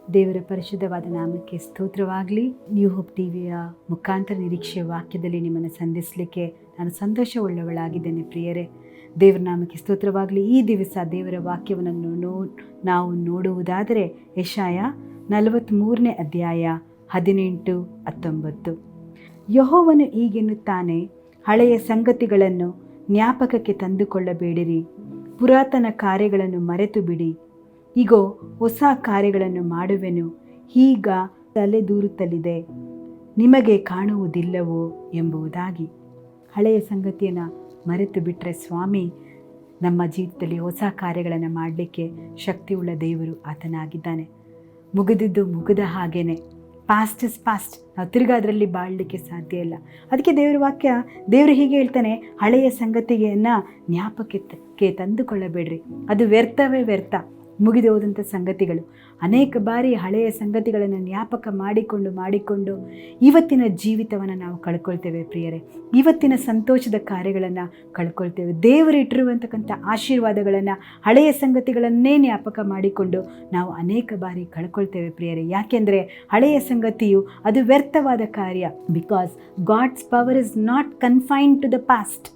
ದೇವರ ಪರಿಶುದ್ಧವಾದ ನಾಮಕ್ಕೆ ಸ್ತೋತ್ರವಾಗಲಿ. ನ್ಯೂ ಹೋಪ್ ಟಿವಿಯ ಮುಖಾಂತರ ನಿರೀಕ್ಷೆಯ ವಾಕ್ಯದಲ್ಲಿ ನಿಮ್ಮನ್ನು ಸಂಧಿಸಲಿಕ್ಕೆ ನಾನು ಸಂತೋಷವುಳ್ಳವಳಾಗಿದ್ದೇನೆ ಪ್ರಿಯರೇ. ದೇವರ ನಾಮಕ್ಕೆ ಸ್ತೋತ್ರವಾಗಲಿ. ಈ ದಿವಸ ದೇವರ ವಾಕ್ಯವನ್ನು ನಾವು ನೋಡುವುದಾದರೆ ಯೆಶಾಯ 43ನೇ ಅಧ್ಯಾಯ 18-19. ಯೆಹೋವನು ಹೀಗೆನ್ನುತ್ತಾನೆ, ಹಳೆಯ ಸಂಗತಿಗಳನ್ನು ಜ್ಞಾಪಕಕ್ಕೆ ತಂದುಕೊಳ್ಳಬೇಡಿರಿ, ಪುರಾತನ ಕಾರ್ಯಗಳನ್ನು ಮರೆತು ಬಿಡಿ. ಈಗೋ ಹೊಸ ಕಾರ್ಯಗಳನ್ನು ಮಾಡುವೆನು, ಈಗ ತಲೆದೂರುತ್ತಲಿದೆ, ನಿಮಗೆ ಕಾಣುವುದಿಲ್ಲವೋ ಎಂಬುದಾಗಿ. ಹಳೆಯ ಸಂಗತಿಯನ್ನು ಮರೆತು ಬಿಟ್ಟರೆ ಸ್ವಾಮಿ ನಮ್ಮ ಜೀವಿತದಲ್ಲಿ ಹೊಸ ಕಾರ್ಯಗಳನ್ನು ಮಾಡಲಿಕ್ಕೆ ಶಕ್ತಿಯುಳ್ಳ ದೇವರು ಆತನಾಗಿದ್ದಾನೆ. ಮುಗಿದಿದ್ದು ಮುಗಿದ ಹಾಗೇನೆ, ಪಾಸ್ಟ್ ಇಸ್ ಪಾಸ್ಟ್. ನಾವು ತಿರ್ಗಿ ಅದರಲ್ಲಿ ಬಾಳಲಿಕ್ಕೆ ಸಾಧ್ಯ ಇಲ್ಲ. ಅದಕ್ಕೆ ದೇವರು ಹೀಗೆ ಹೇಳ್ತಾನೆ, ಹಳೆಯ ಸಂಗತಿಯನ್ನು ಜ್ಞಾಪಕಕ್ಕೆ ತಂದುಕೊಳ್ಳಬೇಡ್ರಿ, ಅದು ವ್ಯರ್ಥವೇ ವ್ಯರ್ಥ. ಮುಗಿದು ಹೋದಂಥ ಸಂಗತಿಗಳು, ಅನೇಕ ಬಾರಿ ಹಳೆಯ ಸಂಗತಿಗಳನ್ನು ಜ್ಞಾಪಕ ಮಾಡಿಕೊಂಡು ಇವತ್ತಿನ ಜೀವಿತವನ್ನು ನಾವು ಕಳ್ಕೊಳ್ತೇವೆ ಪ್ರಿಯರೇ. ಇವತ್ತಿನ ಸಂತೋಷದ ಕಾರ್ಯಗಳನ್ನು ಕಳ್ಕೊಳ್ತೇವೆ. ದೇವರು ಇಟ್ಟಿರುವಂತಕ್ಕಂಥ ಆಶೀರ್ವಾದಗಳನ್ನು, ಹಳೆಯ ಸಂಗತಿಗಳನ್ನೇ ಜ್ಞಾಪಕ ಮಾಡಿಕೊಂಡು ನಾವು ಅನೇಕ ಬಾರಿ ಕಳ್ಕೊಳ್ತೇವೆ ಪ್ರಿಯರೇ. ಯಾಕೆಂದರೆ ಹಳೆಯ ಸಂಗತಿಯು ಅದು ವ್ಯರ್ಥವಾದ ಕಾರ್ಯ. Because God's power is not confined to the past.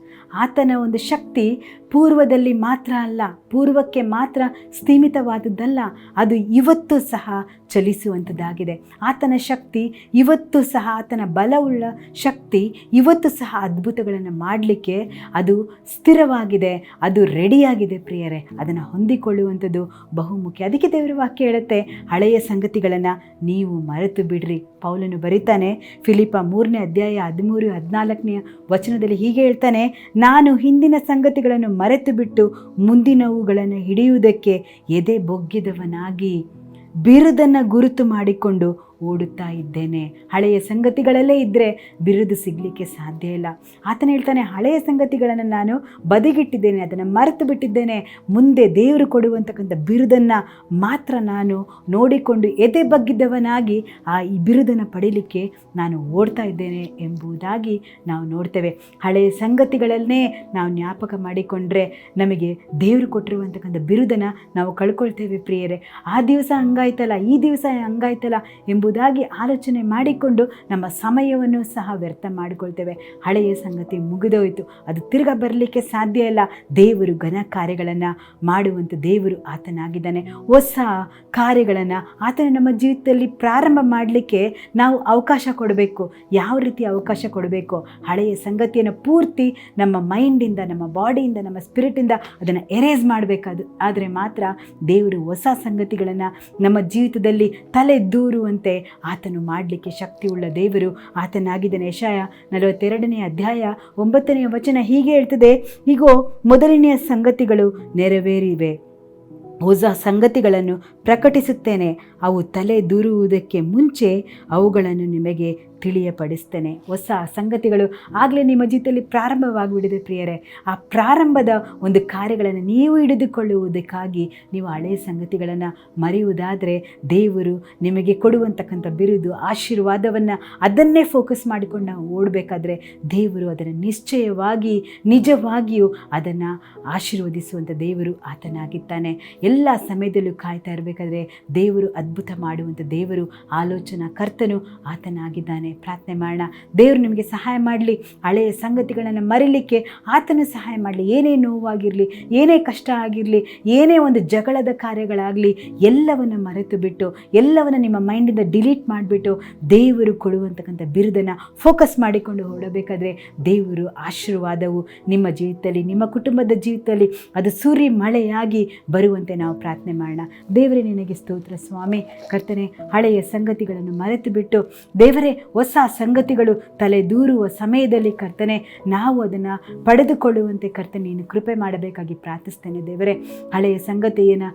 ಆತನ ಒಂದು ಶಕ್ತಿ ಪೂರ್ವದಲ್ಲಿ ಮಾತ್ರ ಅಲ್ಲ, ಪೂರ್ವಕ್ಕೆ ಮಾತ್ರ ಸೀಮಿತವಾದದ್ದಲ್ಲ, ಅದು ಇವತ್ತು ಸಹ ಚಲಿಸುವಂಥದ್ದಾಗಿದೆ. ಆತನ ಶಕ್ತಿ ಇವತ್ತು ಸಹ, ಆತನ ಬಲವುಳ್ಳ ಶಕ್ತಿ ಇವತ್ತು ಸಹ ಅದ್ಭುತಗಳನ್ನು ಮಾಡಲಿಕ್ಕೆ ಅದು ಸ್ಥಿರವಾಗಿದೆ, ಅದು ರೆಡಿಯಾಗಿದೆ ಪ್ರಿಯರೇ. ಅದನ್ನು ಹೊಂದಿಕೊಳ್ಳುವಂಥದ್ದು ಬಹುಮುಖ್ಯ. ಅದಕ್ಕೆ ದೇವರ ವಾಕ್ಯ ಹೇಳುತ್ತೆ, ಹಳೆಯ ಸಂಗತಿಗಳನ್ನು ನೀವು ಮರೆತು ಬಿಡ್ರಿ. ಪೌಲನು ಬರೀತಾನೆ, ಫಿಲಿಪ್ಪ 3ನೇ ಅಧ್ಯಾಯ 13-14ನೇ ವಚನದಲ್ಲಿ ಹೀಗೆ ಹೇಳ್ತಾನೆ, ನಾನು ಹಿಂದಿನ ಸಂಗತಿಗಳನ್ನು ಮರೆತು ಬಿಟ್ಟು ಮುಂದಿನವುಗಳನ್ನು ಹಿಡಿಯುವುದಕ್ಕೆ ಎದೆ ಬೊಗ್ಗಿದವನಾಗಿ ಬಿರುದನ್ನು ಗುರುತು ಮಾಡಿಕೊಂಡು ಓಡುತ್ತಾ ಇದ್ದೇನೆ. ಹಳೆಯ ಸಂಗತಿಗಳಲ್ಲೇ ಇದ್ದರೆ ಬಿರುದು ಸಿಗಲಿಕ್ಕೆ ಸಾಧ್ಯ ಇಲ್ಲ. ಆತನ ಹೇಳ್ತಾನೆ, ಹಳೆಯ ಸಂಗತಿಗಳನ್ನು ನಾನು ಬದಿಗಿಟ್ಟಿದ್ದೇನೆ, ಅದನ್ನು ಮರೆತು ಬಿಟ್ಟಿದ್ದೇನೆ. ಮುಂದೆ ದೇವರು ಕೊಡುವಂತಕ್ಕಂಥ ಬಿರುದನ್ನು ಮಾತ್ರ ನಾನು ನೋಡಿಕೊಂಡು ಎದೆ ಬಗ್ಗಿದ್ದವನಾಗಿ ಈ ಬಿರುದನ್ನು ಪಡೀಲಿಕ್ಕೆ ನಾನು ಓಡ್ತಾ ಇದ್ದೇನೆ ಎಂಬುದಾಗಿ ನಾವು ನೋಡ್ತೇವೆ. ಹಳೆಯ ಸಂಗತಿಗಳನ್ನೇ ನಾವು ಜ್ಞಾಪಕ ಮಾಡಿಕೊಂಡ್ರೆ ನಮಗೆ ದೇವರು ಕೊಟ್ಟಿರುವಂತಕ್ಕಂಥ ಬಿರುದನ್ನು ನಾವು ಕಳ್ಕೊಳ್ತೇವೆ ಪ್ರಿಯರೇ. ಆ ದಿವಸ ಹಂಗಾಯ್ತಲ್ಲ, ಈ ದಿವಸ ಹಂಗಾಯ್ತಲ್ಲ ಎಂಬುದಾಗಿ ಆಲೋಚನೆ ಮಾಡಿಕೊಂಡು ನಮ್ಮ ಸಮಯವನ್ನು ಸಹ ವ್ಯರ್ಥ ಮಾಡಿಕೊಳ್ತೇವೆ. ಹಳೆಯ ಸಂಗತಿ ಮುಗಿದೋಯ್ತು, ಅದು ತಿರ್ಗಾ ಬರಲಿಕ್ಕೆ ಸಾಧ್ಯ ಇಲ್ಲ. ದೇವರು ಘನ ಕಾರ್ಯಗಳನ್ನು ಮಾಡುವಂಥ ದೇವರು ಆತನಾಗಿದ್ದಾನೆ. ಹೊಸ ಕಾರ್ಯಗಳನ್ನು ಆತನ ನಮ್ಮ ಜೀವಿತದಲ್ಲಿ ಪ್ರಾರಂಭ ಮಾಡಲಿಕ್ಕೆ ನಾವು ಅವಕಾಶ ಕೊಡಬೇಕು. ಯಾವ ರೀತಿ ಅವಕಾಶ ಕೊಡಬೇಕು? ಹಳೆಯ ಸಂಗತಿಯನ್ನು ಪೂರ್ತಿ ನಮ್ಮ ಮೈಂಡಿಂದ, ನಮ್ಮ ಬಾಡಿಯಿಂದ, ನಮ್ಮ ಸ್ಪಿರಿಟಿಂದ ಅದನ್ನು ಎರೇಸ್ ಮಾಡಬೇಕಾದ ಆದರೆ ಮಾತ್ರ ದೇವರು ಹೊಸ ಸಂಗತಿಗಳನ್ನು ನಮ್ಮ ಜೀವಿತದಲ್ಲಿ ತಲೆ ದೂರುವಂತೆ ಆತನು ಮಾಡಲಿಕ್ಕೆ ಶಕ್ತಿಯುಳ್ಳ ದೇವರು ಆತನಾಗಿದ್ದಾನೆ. ಯೆಶಾಯ 42ನೇ ಅಧ್ಯಾಯ 9ನೇ ವಚನ ಹೀಗೆ ಹೇಳ್ತದೆ, ಈಗೋ ಮೊದಲನೆಯ ಸಂಗತಿಗಳು ನೆರವೇರಿವೆ, ಹೊಸ ಸಂಗತಿಗಳನ್ನು ಪ್ರಕಟಿಸುತ್ತೇನೆ, ಅವು ತಲೆ ದೂರುವುದಕ್ಕೆ ಮುಂಚೆ ಅವುಗಳನ್ನು ನಿಮಗೆ ತಿಳಿಯಪಡಿಸ್ತೇನೆ. ಹೊಸ ಸಂಗತಿಗಳು ಆಗಲೇ ನಿಮ್ಮ ಜೀವಿತದಲ್ಲಿ ಪ್ರಾರಂಭವಾಗಿಬಿಡಿದೆ ಪ್ರಿಯರೇ. ಆ ಪ್ರಾರಂಭದ ಒಂದು ಕಾರ್ಯಗಳನ್ನು ನೀವು ಹಿಡಿದುಕೊಳ್ಳುವುದಕ್ಕಾಗಿ ನೀವು ಹಳೆಯ ಸಂಗತಿಗಳನ್ನು ಮರೆಯುವುದಾದರೆ ದೇವರು ನಿಮಗೆ ಕೊಡುವಂತಕ್ಕಂಥ ಬಿರುದು, ಆಶೀರ್ವಾದವನ್ನು ಅದನ್ನೇ ಫೋಕಸ್ ಮಾಡಿಕೊಂಡು ನಾವು ಓಡಬೇಕಾದ್ರೆ ದೇವರು ಅದನ್ನು ನಿಶ್ಚಯವಾಗಿ ನಿಜವಾಗಿಯೂ ಅದನ್ನು ಆಶೀರ್ವದಿಸುವಂಥ ದೇವರು ಆತನಾಗಿದ್ದಾನೆ. ಎಲ್ಲ ಸಮಯದಲ್ಲೂ ಕಾಯ್ತಾ ಇರಬೇಕಾದ್ರೆ ದೇವರು ಅದ್ಭುತ ಮಾಡುವಂಥ ದೇವರು, ಆಲೋಚನಾ ಕರ್ತನು ಆತನಾಗಿದ್ದಾನೆ. ಪ್ರಾರ್ಥನೆ ಮಾಡೋಣ. ದೇವರು ನಿಮಗೆ ಸಹಾಯ ಮಾಡಲಿ, ಹಳೆಯ ಸಂಗತಿಗಳನ್ನು ಮರಿಲಿಕ್ಕೆ ಆತನ ಸಹಾಯ ಮಾಡಲಿ. ಏನೇ ನೋವಾಗಿರಲಿ, ಏನೇ ಕಷ್ಟ ಆಗಿರಲಿ, ಏನೇ ಒಂದು ಜಗಳದ ಕಾರ್ಯಗಳಾಗಲಿ, ಎಲ್ಲವನ್ನು ಮರೆತು ಬಿಟ್ಟು, ಎಲ್ಲವನ್ನು ನಿಮ್ಮ ಮೈಂಡಿಂದ ಡಿಲೀಟ್ ಮಾಡಿಬಿಟ್ಟು ದೇವರು ಕೊಡುವಂತಕ್ಕಂಥ ಬಿರುದನ್ನು ಫೋಕಸ್ ಮಾಡಿಕೊಂಡು ಹೊರಡಬೇಕಾದ್ರೆ ದೇವರು ಆಶೀರ್ವಾದವು ನಿಮ್ಮ ಜೀವಿತದಲ್ಲಿ, ನಿಮ್ಮ ಕುಟುಂಬದ ಜೀವಿತದಲ್ಲಿ ಅದು ಸುರಿ ಮಳೆಯಾಗಿ ಬರುವಂತೆ ನಾವು ಪ್ರಾರ್ಥನೆ ಮಾಡೋಣ. ದೇವರೇ ನಿನಗೆ ಸ್ತೋತ್ರ ಸ್ವಾಮಿ. ಕರ್ತನೆ, ಹಳೆಯ ಸಂಗತಿಗಳನ್ನು ಮರೆತು ಬಿಟ್ಟು ದೇವರೇ ಹೊಸ ಸಂಗತಿಗಳು ತಲೆ ದೂರುವ ಸಮಯದಲ್ಲಿ ಕರ್ತನೆ ನಾವು ಅದನ್ನು ಪಡೆದುಕೊಳ್ಳುವಂತೆ ಕರ್ತನೆ ನೀನು ಕೃಪೆ ಮಾಡಬೇಕಾಗಿ ಪ್ರಾರ್ಥಿಸ್ತೇನೆ. ದೇವರೇ, ಹಳೆಯ ಸಂಗತಿಯನ್ನು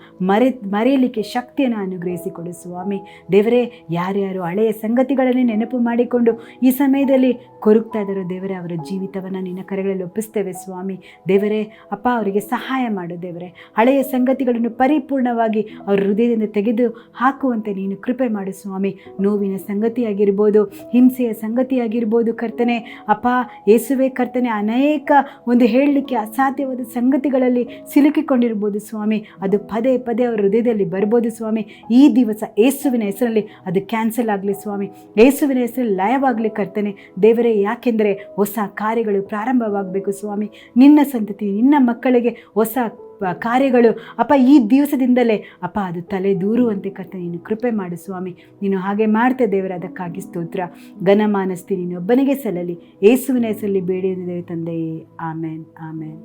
ಮರೆಯಲಿಕ್ಕೆ ಶಕ್ತಿಯನ್ನು ಅನುಗ್ರಹಿಸಿಕೊಡು ಸ್ವಾಮಿ. ದೇವರೇ, ಯಾರ್ಯಾರು ಹಳೆಯ ಸಂಗತಿಗಳನ್ನೇ ನೆನಪು ಮಾಡಿಕೊಂಡು ಈ ಸಮಯದಲ್ಲಿ ಕೊರಗ್ತಾ ಇದ್ದಾರೋ ದೇವರೇ, ಅವರ ಜೀವಿತವನ್ನು ನಿನ್ನ ಕರೆಗಳಲ್ಲಿ ಒಪ್ಪಿಸ್ತೇವೆ ಸ್ವಾಮಿ. ದೇವರೇ ಅಪ್ಪ, ಅವರಿಗೆ ಸಹಾಯ ಮಾಡು ದೇವರೇ. ಹಳೆಯ ಸಂಗತಿಗಳನ್ನು ಪರಿಪೂರ್ಣವಾಗಿ ಅವರ ಹೃದಯದಿಂದ ತೆಗೆದು ಹಾಕುವಂತೆ ನೀನು ಕೃಪೆ ಮಾಡು ಸ್ವಾಮಿ. ನೋವಿನ ಸಂಗತಿಯಾಗಿರ್ಬೋದು, ಹಿಂಸೆಯ ಸಂಗತಿಯಾಗಿರ್ಬೋದು ಕರ್ತನೆ, ಅಪ್ಪ ಯೇಸುವೆ ಕರ್ತನೆ, ಅನೇಕ ಹೇಳಲಿಕ್ಕೆ ಅಸಾಧ್ಯವಾದ ಸಂಗತಿಗಳಲ್ಲಿ ಸಿಲುಕಿಕೊಂಡಿರ್ಬೋದು ಸ್ವಾಮಿ. ಅದು ಪದೇ ಪದೇ ಅವರ ಹೃದಯದಲ್ಲಿ ಬರ್ಬೋದು ಸ್ವಾಮಿ. ಈ ದಿವಸ ಯೇಸುವಿನ ಹೆಸರಲ್ಲಿ ಅದು ಕ್ಯಾನ್ಸಲ್ ಆಗಲಿ ಸ್ವಾಮಿ. ಯೇಸುವಿನ ಹೆಸರಲ್ಲಿ ಲಯವಾಗಲಿ ಕರ್ತನೆ ದೇವರೇ. ಯಾಕೆಂದರೆ ಹೊಸ ಕಾರ್ಯಗಳು ಪ್ರಾರಂಭವಾಗಬೇಕು ಸ್ವಾಮಿ. ನಿನ್ನ ಸಂತತಿ, ನಿನ್ನ ಮಕ್ಕಳಿಗೆ ಹೊಸ ಕಾರ್ಯಗಳು ಅಪ್ಪ ಈ ದಿವಸದಿಂದಲೇ ಅಪ್ಪ ಅದು ತಲೆ ದೂರುವಂತೆ ಕರ್ತನೆ ನೀನು ಕೃಪೆ ಮಾಡು ಸ್ವಾಮಿ. ನೀನು ಹಾಗೆ ಮಾಡ್ತಾ ದೇವರ, ಅದಕ್ಕಾಗಿ ಸ್ತೋತ್ರ. ಘನಮಾನಸ್ತಿ ನೀನೊಬ್ಬನಿಗೆ ಸಲ್ಲಲಿ. ಯೇಸುವಿನ ಹೆಸರಲ್ಲಿ ಬೇಡಿದ್ದೇವೆ ತಂದೆಯೇ, ಆಮೇನ್ ಆಮೇನ್.